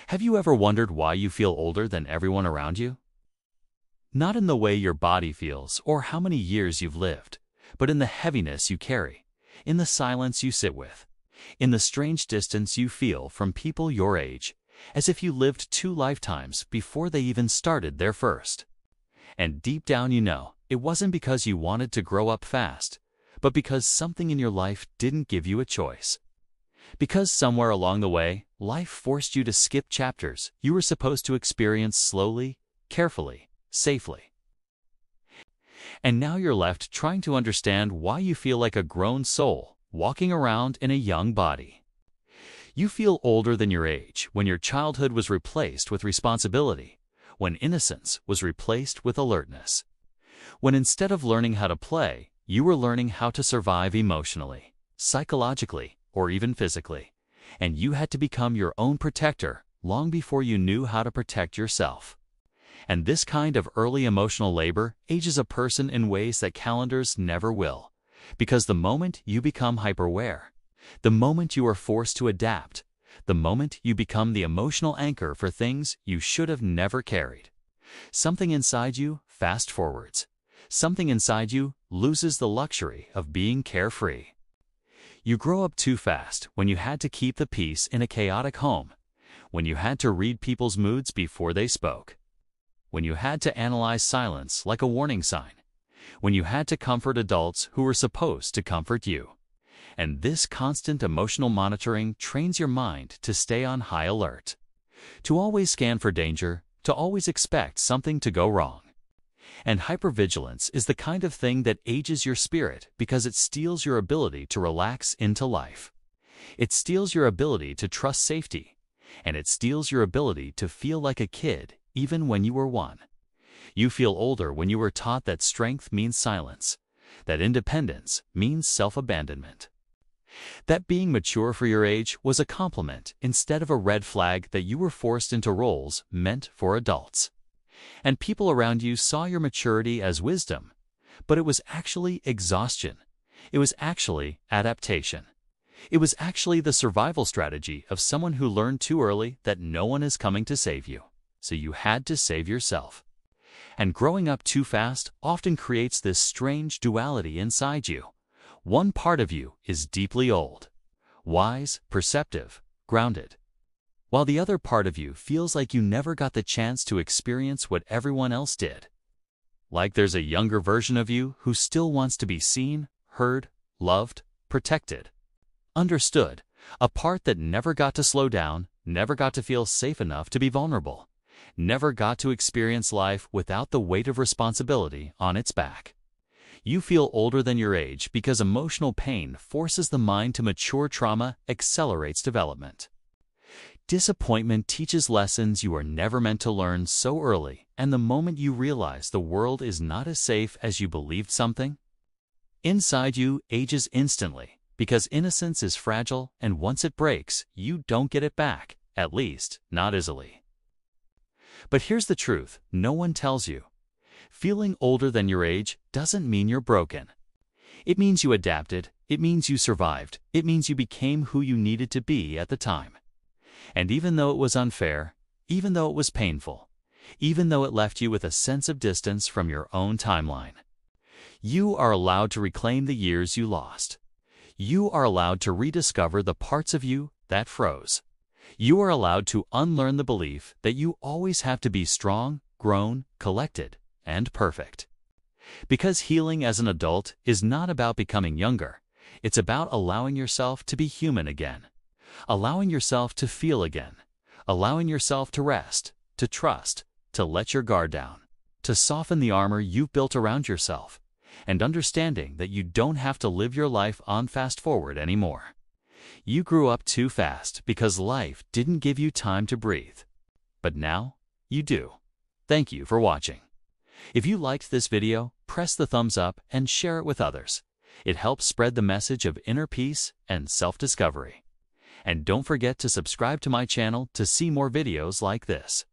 Have you ever wondered why you feel older than everyone around you? Not in the way your body feels or how many years you've lived, but in the heaviness you carry, in the silence you sit with, in the strange distance you feel from people your age, as if you lived 2 lifetimes before they even started their first. And deep down you know, it wasn't because you wanted to grow up fast, but because something in your life didn't give you a choice. Because somewhere along the way, life forced you to skip chapters you were supposed to experience slowly, carefully, safely. And now you're left trying to understand why you feel like a grown soul walking around in a young body. You feel older than your age when your childhood was replaced with responsibility, when innocence was replaced with alertness, when instead of learning how to play, you were learning how to survive emotionally, psychologically, or even physically, and you had to become your own protector long before you knew how to protect yourself. And this kind of early emotional labor ages a person in ways that calendars never will, because the moment you become hyper-aware, the moment you are forced to adapt, the moment you become the emotional anchor for things you should have never carried, something inside you fast forwards. Something inside you loses the luxury of being carefree. You grow up too fast when you had to keep the peace in a chaotic home, when you had to read people's moods before they spoke, when you had to analyze silence like a warning sign, when you had to comfort adults who were supposed to comfort you. And this constant emotional monitoring trains your mind to stay on high alert, to always scan for danger, to always expect something to go wrong. And hypervigilance is the kind of thing that ages your spirit because it steals your ability to relax into life. It steals your ability to trust safety, and it steals your ability to feel like a kid even when you were one. You feel older when you were taught that strength means silence, that independence means self-abandonment, that being mature for your age was a compliment instead of a red flag that you were forced into roles meant for adults. And people around you saw your maturity as wisdom, but it was actually exhaustion. It was actually adaptation. It was actually the survival strategy of someone who learned too early that no one is coming to save you, so you had to save yourself. And growing up too fast often creates this strange duality inside you. One part of you is deeply old, wise, perceptive, grounded, while the other part of you feels like you never got the chance to experience what everyone else did. Like there's a younger version of you who still wants to be seen, heard, loved, protected, understood, a part that never got to slow down, never got to feel safe enough to be vulnerable, never got to experience life without the weight of responsibility on its back. You feel older than your age because emotional pain forces the mind to mature. Trauma accelerates development. Disappointment teaches lessons you are never meant to learn so early, and the moment you realize the world is not as safe as you believed something, inside you ages instantly, because innocence is fragile, and once it breaks, you don't get it back, at least not easily. But here's the truth no one tells you. Feeling older than your age doesn't mean you're broken. It means you adapted, it means you survived, it means you became who you needed to be at the time. And even though it was unfair, even though it was painful, even though it left you with a sense of distance from your own timeline, you are allowed to reclaim the years you lost. You are allowed to rediscover the parts of you that froze. You are allowed to unlearn the belief that you always have to be strong, grown, collected, and perfect. Because healing as an adult is not about becoming younger. It's about allowing yourself to be human again. Allowing yourself to feel again, allowing yourself to rest, to trust, to let your guard down, to soften the armor you've built around yourself, and understanding that you don't have to live your life on fast forward anymore. You grew up too fast because life didn't give you time to breathe. But now, you do. Thank you for watching. If you liked this video, press the thumbs up and share it with others. It helps spread the message of inner peace and self-discovery. And don't forget to subscribe to my channel to see more videos like this.